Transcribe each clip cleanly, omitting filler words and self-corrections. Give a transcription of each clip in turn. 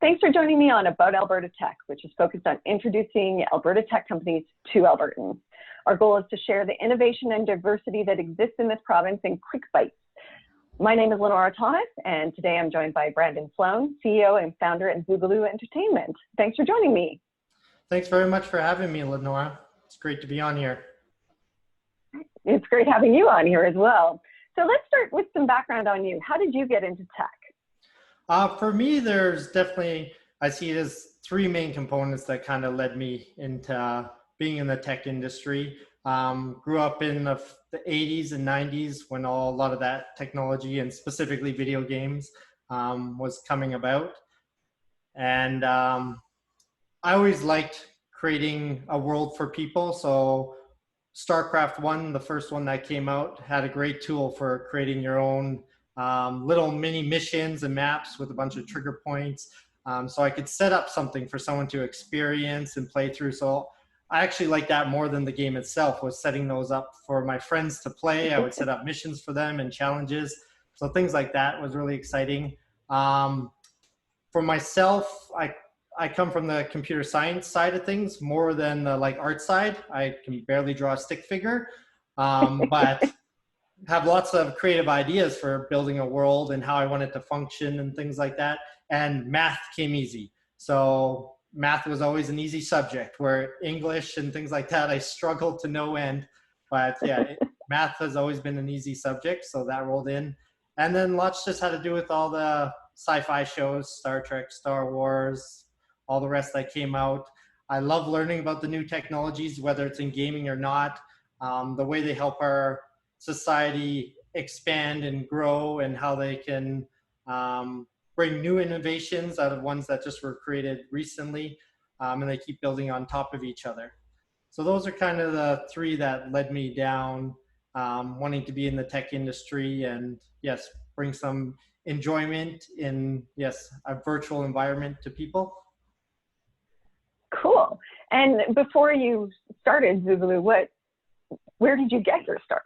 Thanks for joining me on About Alberta Tech, which is focused on introducing Alberta tech companies to Albertans. Our goal is to share the innovation and diversity that exists in this province in quick bites. My name is Lenora Thomas, and today I'm joined by Branden Sloane, CEO and founder at Zugalu Entertainment. Thanks for joining me. Thanks very much for having me, Lenora. It's great to be on here. It's great having you on here as well. So let's start with some background on you. How did you get into tech? For me, there's definitely, I see it as three main components that kind of led me into being in the tech industry. Grew up in the 80s and 90s when a lot of that technology and specifically video games was coming about. And I always liked creating a world for people. So StarCraft 1, the first one that came out, had a great tool for creating your own little mini missions and maps with a bunch of trigger points. So I could set up something for someone to experience and play through. So I actually like that more than the game itself, was setting those up for my friends to play. I would set up missions for them and challenges. So things like that was really exciting. For myself, I come from the computer science side of things more than the art side. I can barely draw a stick figure, but have lots of creative ideas for building a world and how I want it to function and things like that. And math came easy. So math was always an easy subject, where English and things like that, I struggled to no end. But yeah, math has always been an easy subject, so that rolled in. And then lots just had to do with all the sci-fi shows, Star Trek, Star Wars, all the rest that came out. I love learning about the new technologies, whether it's in gaming or not, the way they help our society expand and grow, and how they can bring new innovations out of ones that just were created recently, and they keep building on top of each other. So those are kind of the three that led me down wanting to be in the tech industry and, yes, bring some enjoyment in, yes, a virtual environment to people. Cool. And before you started Zugalu, where did you get your start?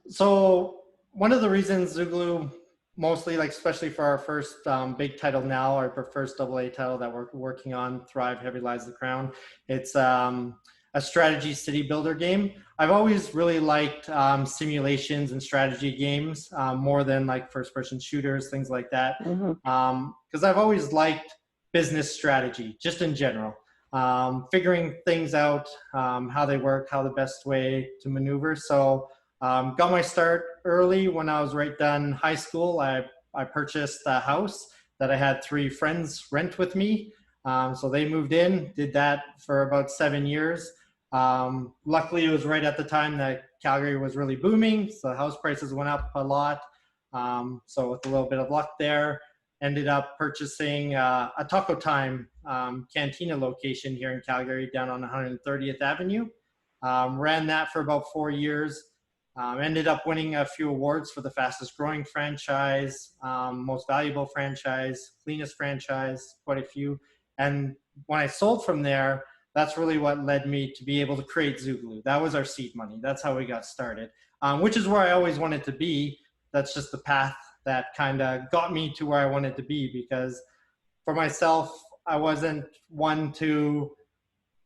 So one of the reasons Zugalu, mostly especially for our first big title now, our first AA title that we're working on, Thrive, Heavy Lies the Crown. It's a strategy city builder game. I've always really liked simulations and strategy games more than first person shooters, things like that. Because I've always liked business strategy, just in general. Figuring things out, how they work, how the best way to maneuver. So got my start early when I was right done high school. I purchased a house that I had 3 friends rent with me. So they moved in, did that for about 7 years. Luckily, it was right at the time that Calgary was really booming. So house prices went up a lot. So with a little bit of luck there, ended up purchasing a Taco Time cantina location here in Calgary down on 130th Avenue. Ran that for about 4 years. Ended up winning a few awards for the fastest growing franchise, most valuable franchise, cleanest franchise, quite a few. And when I sold from there, that's really what led me to be able to create Zugalu. That was our seed money. That's how we got started, which is where I always wanted to be. That's just the path that kind of got me to where I wanted to be, because for myself, I wasn't one to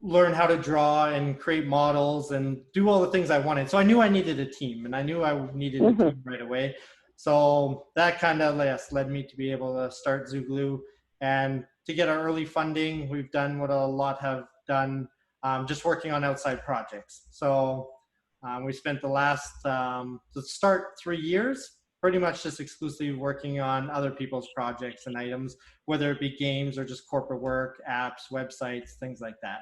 learn how to draw and create models and do all the things I wanted. So I knew I needed a team, and I knew I needed a team right away. So that kind of led me to be able to start Zugalu and to get our early funding. We've done what a lot have done, just working on outside projects. So we spent the last, to start 3 years, pretty much just exclusively working on other people's projects and items, whether it be games or just corporate work, apps, websites, things like that,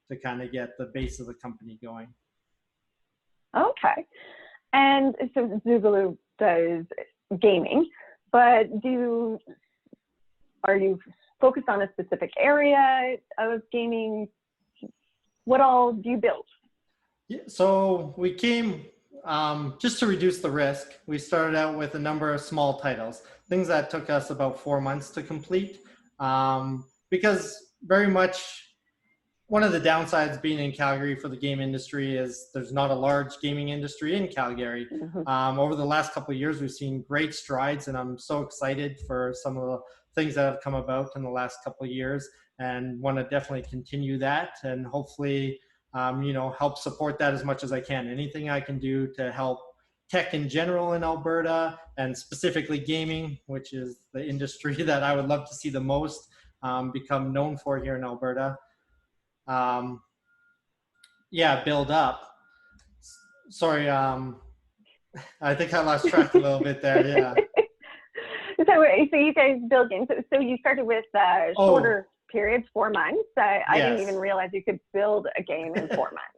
to kind of get the base of the company going. Okay. And so Zugalu does gaming, but are you focused on a specific area of gaming? What all do you build? Yeah, so we came just to reduce the risk. We started out with a number of small titles, things that took us about 4 months to complete, because very much one of the downsides being in Calgary for the game industry is there's not a large gaming industry in Calgary. Over the last couple of years, we've seen great strides, and I'm so excited for some of things that have come about in the last couple of years, and want to definitely continue that, and hopefully, help support that as much as I can. Anything I can do to help tech in general in Alberta, and specifically gaming, which is the industry that I would love to see the most become known for here in Alberta. Build up. Sorry, I think I lost track a little bit there. Yeah. So you guys build games. So you started with shorter periods, 4 months. I didn't even realize you could build a game in 4 months.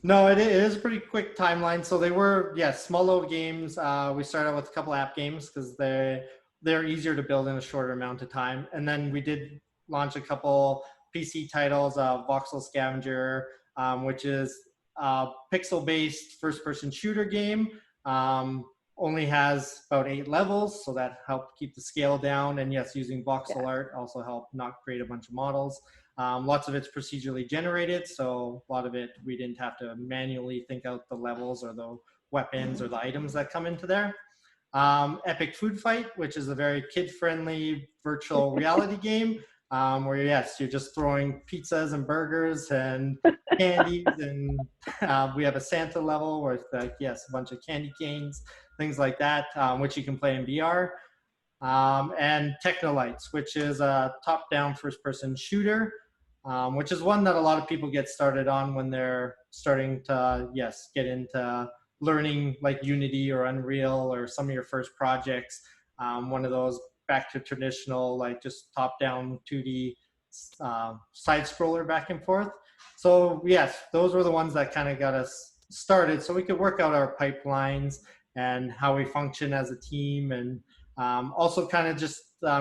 No, it is a pretty quick timeline. So they were, small load games. We started out with a couple app games because they're easier to build in a shorter amount of time. And then we did launch a couple PC titles, Voxel Scavenger, which is a pixel-based first-person shooter game. Only has about 8 levels, so that helped keep the scale down. And yes, using voxel art also helped not create a bunch of models. Lots of it's procedurally generated, so a lot of it we didn't have to manually think out the levels or the weapons or the items that come into there. Epic Food Fight, which is a very kid-friendly virtual reality game, where you're just throwing pizzas and burgers and candies, and we have a Santa level where it's a bunch of candy canes, things like that, which you can play in VR. And Technolights, which is a top-down first-person shooter, which is one that a lot of people get started on when they're starting to, get into learning like Unity or Unreal or some of your first projects. One of those back to traditional, like just top-down 2D side-scroller back and forth. So yes, those were the ones that kind of got us started, so we could work out our pipelines and how we function as a team, and also kind of just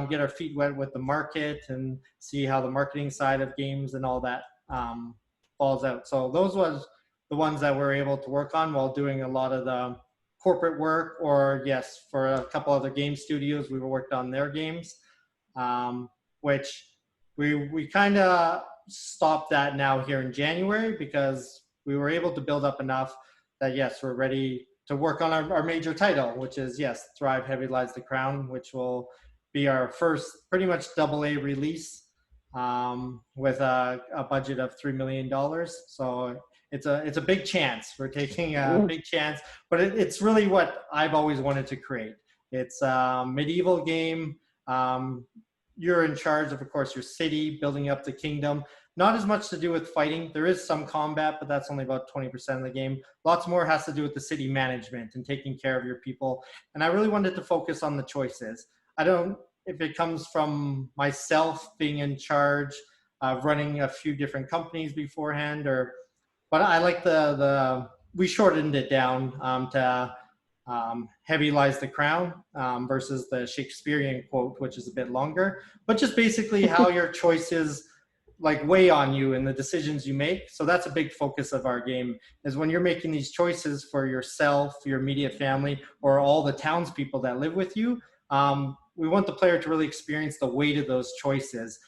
get our feet wet with the market and see how the marketing side of games and all that falls out. So those was the ones that we're able to work on while doing a lot of the corporate work, or for a couple other game studios, we worked on their games, which we kind of stopped that now here in January, because we were able to build up enough that we're ready to work on our major title, which is Thrive Heavy Lies the Crown, which will be our first pretty much AA release, with a budget of $3 million. So it's a big chance. We're taking a big chance, but it's really what I've always wanted to create. It's a medieval game. You're in charge of course, your city, building up the kingdom. Not as much to do with fighting. There is some combat, but that's only about 20% of the game. Lots more has to do with the city management and taking care of your people. And I really wanted to focus on the choices. If it comes from myself being in charge of running a few different companies beforehand, but I like we shortened it down to Heavy Lies the Crown versus the Shakespearean quote, which is a bit longer, but just basically how your choices weigh on you and the decisions you make. So that's a big focus of our game, is when you're making these choices for yourself, your immediate family, or all the townspeople that live with you. We want the player to really experience the weight of those choices,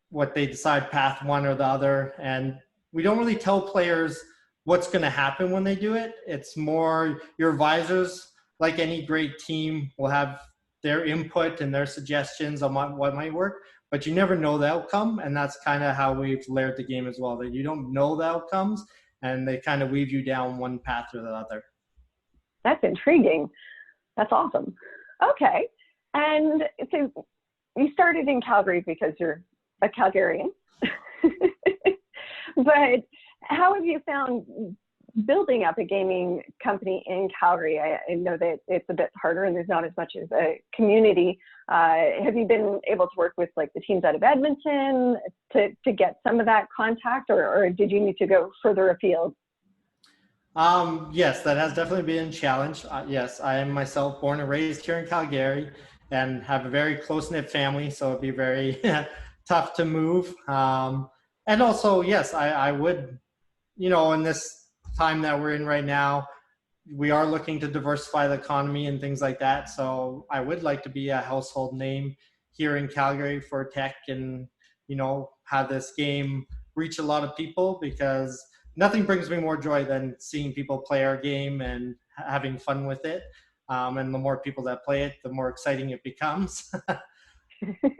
what they decide, path one or the other. And we don't really tell players what's going to happen when they do it. It's more your advisors, like any great team, will have their input and their suggestions on what might work, but you never know the outcome. And that's kind of how we've layered the game as well, that you don't know the outcomes and they kind of weave you down one path or the other. That's intriguing. That's awesome. Okay. And so you started in Calgary because you're a Calgarian, but how have you found building up a gaming company in Calgary? I know that it's a bit harder and there's not as much as a community. Have you been able to work with the teams out of Edmonton to get some of that contact, or did you need to go further afield? Yes, that has definitely been a challenge. Yes, I am myself born and raised here in Calgary and have a very close-knit family, so it'd be very tough to move. And also, yes, I would, in this time that we're in right now, we are looking to diversify the economy and things like that. So I would like to be a household name here in Calgary for tech, and, have this game reach a lot of people, because nothing brings me more joy than seeing people play our game and having fun with it. and the more people that play it, the more exciting it becomes.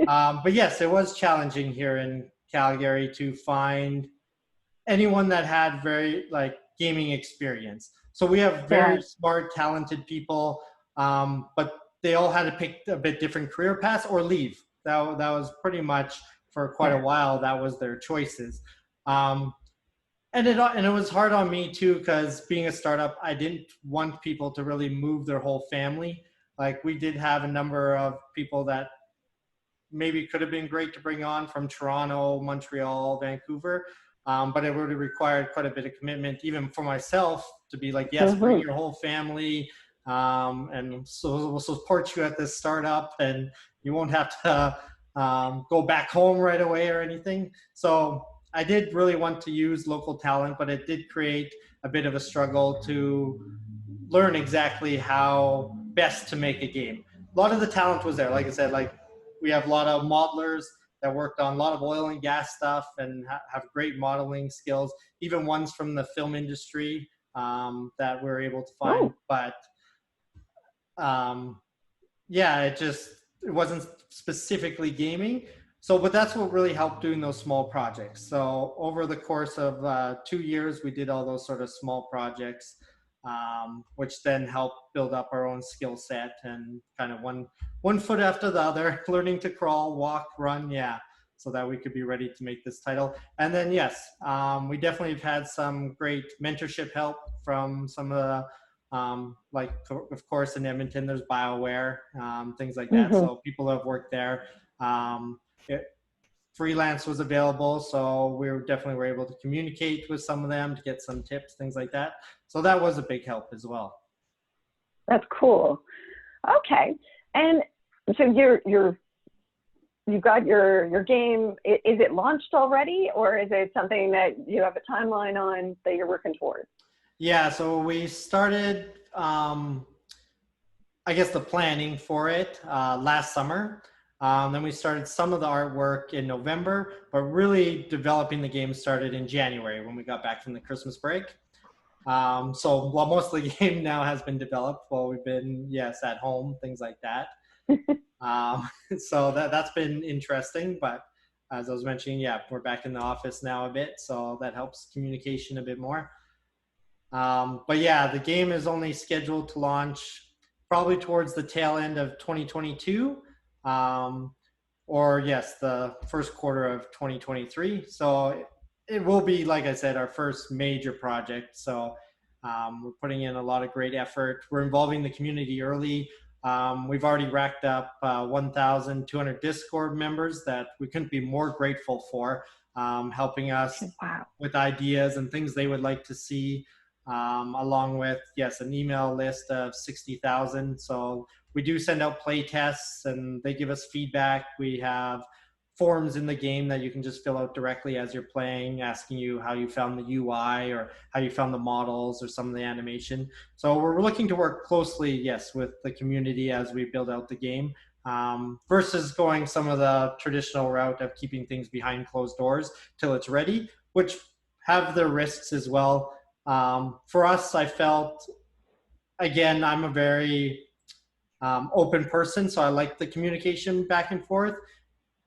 But yes, it was challenging here in Calgary to find anyone that had very like gaming experience. So we have Yeah. very smart, talented people, but they all had to pick a bit different career paths or leave. That was pretty much for quite a Yeah. while. That was their choices. Um, and it was hard on me too, because being a startup, I didn't want people to really move their whole family. Like we did have a number of people that maybe could have been great to bring on from Toronto, Montreal, Vancouver. But it would have required quite a bit of commitment, even for myself, to be like, yes, bring Mm-hmm. your whole family, and so we'll support you at this startup, and you won't have to go back home right away or anything. So I did really want to use local talent, but it did create a bit of a struggle to learn exactly how best to make a game. A lot of the talent was there. Like I said, like we have a lot of modelers that worked on a lot of oil and gas stuff and have great modeling skills, even ones from the film industry that we're able to find. Oh, But um, yeah, it wasn't specifically gaming. So, but that's what really helped doing those small projects. So over the course of 2 years, we did all those sort of small projects, which then helped build up our own skill set and kind of one foot after the other, learning to crawl, walk, run, yeah, so that we could be ready to make this title. And then yes, we definitely have had some great mentorship help from some of the like of course in Edmonton there's BioWare, things like that. mm-hmm. So people have worked there. Um, it, freelance was available, so definitely were able to communicate with some of them to get some tips, things like that. So that was a big help as well. That's cool. Okay. And so you've got your game. Is it launched already, or is it something that you have a timeline on that you're working towards? Yeah, so we started, I guess, the planning for it last summer. Then we started some of the artwork in November, but really developing the game started in January when we got back from the Christmas break. So while most of the game now has been developed, while we've been, yes, at home, things like that. So that's been interesting. But as I was mentioning, yeah, we're back in the office now a bit, so that helps communication a bit more. But yeah, the game is only scheduled to launch probably towards the tail end of 2022, or yes, the first quarter of 2023. So it will be, like I said, our first major project. So we're putting in a lot of great effort. We're involving the community early. We've already racked up 1,200 Discord members that we couldn't be more grateful for, helping us Wow. with ideas and things they would like to see, along with, yes, an email list of 60,000. So we do send out play tests and they give us feedback. We have forms in the game that you can just fill out directly as you're playing, asking you how you found the UI or how you found the models or some of the animation. So we're looking to work closely, yes, with the community as we build out the game, versus going some of the traditional route of keeping things behind closed doors till it's ready, which have their risks as well. For us, I felt, again, I'm a very open person, so I like the communication back and forth.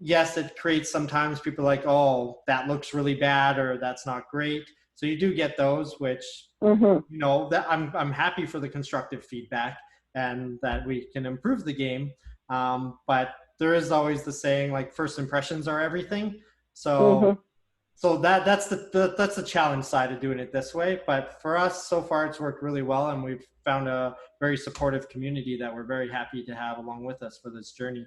Yes, it creates sometimes people like, oh, that looks really bad or that's not great. So you do get those, which, Mm-hmm. that I'm happy for the constructive feedback and that we can improve the game. But there is always the saying, like, first impressions are everything. So Mm-hmm. that's the challenge side of doing it this way. But for us, so far, it's worked really well, and we've found a very supportive community that we're very happy to have along with us for this journey.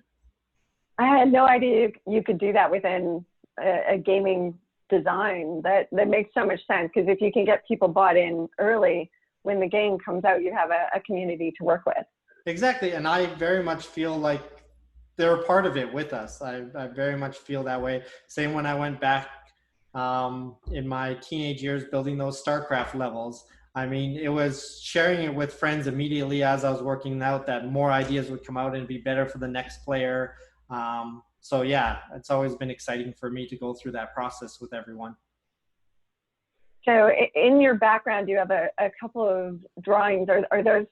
I had no idea you could do that within a gaming design. That makes so much sense, because if you can get people bought in early, when the game comes out, you have a community to work with. Exactly, and I very much feel like they're a part of it with us. I very much feel that way. Same when I went back in my teenage years building those StarCraft levels. I mean, it was sharing it with friends immediately as I was working out that more ideas would come out and be better for the next player. So yeah, it's always been exciting for me to go through that process with everyone. So in your background, you have a couple of drawings. Are those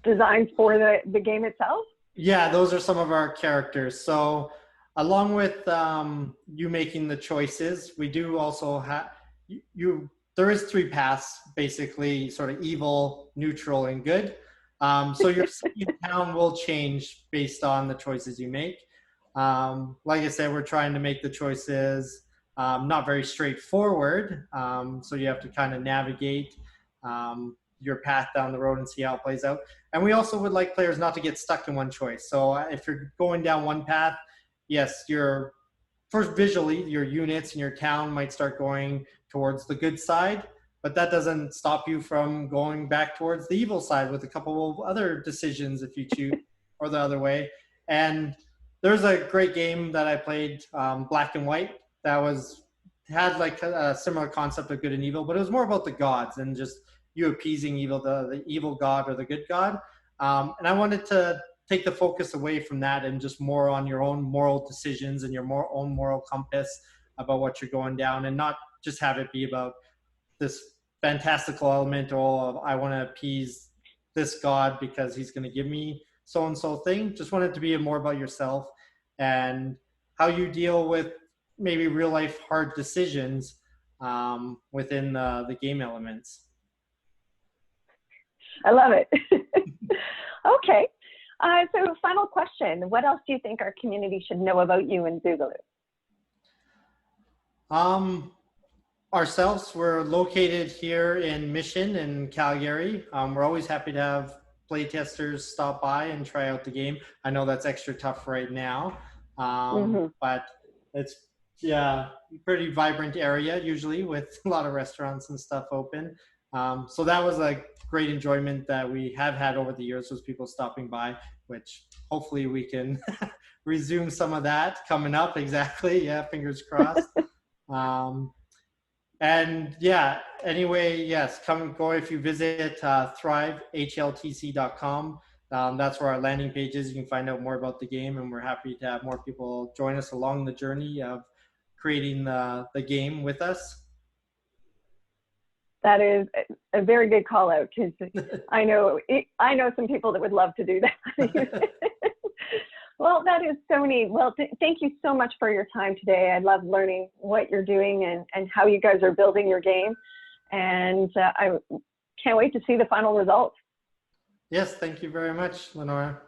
designs for the game itself? Yeah, those are some of our characters. So along with you making the choices, we do also have there is three paths, basically, sort of evil, neutral, and good. So your city and town will change based on the choices you make. Like I said, we're trying to make the choices not very straightforward. So you have to kind of navigate your path down the road and see how it plays out. And we also would like players not to get stuck in one choice. So if you're going down one path, yes, your first visually, your units in your town might start going towards the good side, but that doesn't stop you from going back towards the evil side with a couple of other decisions if you choose, or the other way. And there's a great game that I played, Black and White, that had like a similar concept of good and evil, but it was more about the gods and just you appeasing evil, the evil god or the good god. And I wanted to take the focus away from that and just more on your own moral decisions and your own moral compass about what you're going down, and not just have it be about this fantastical element of I want to appease this god because he's going to give me so-and-so thing. Just want it to be more about yourself and how you deal with maybe real life hard decisions within the game elements. I love it. Okay. So final question, what else do you think our community should know about you and Zugalu? Ourselves, we're located here in Mission and Calgary. We're always happy to have playtesters stop by and try out the game. I know that's extra tough right now, but it's pretty vibrant area usually with a lot of restaurants and stuff open. So that was a great enjoyment that we have had over the years, was people stopping by, which hopefully we can resume some of that coming up. Exactly. Yeah. Fingers crossed. And yeah, anyway, yes, go if you visit thrivehltc.com. That's where our landing page is. You can find out more about the game, and we're happy to have more people join us along the journey of creating the game with us. That is a very good call out, because I know some people that would love to do that. Well, that is so neat. Well, thank you so much for your time today. I love learning what you're doing and how you guys are building your game. And I can't wait to see the final results. Yes, thank you very much, Lenora.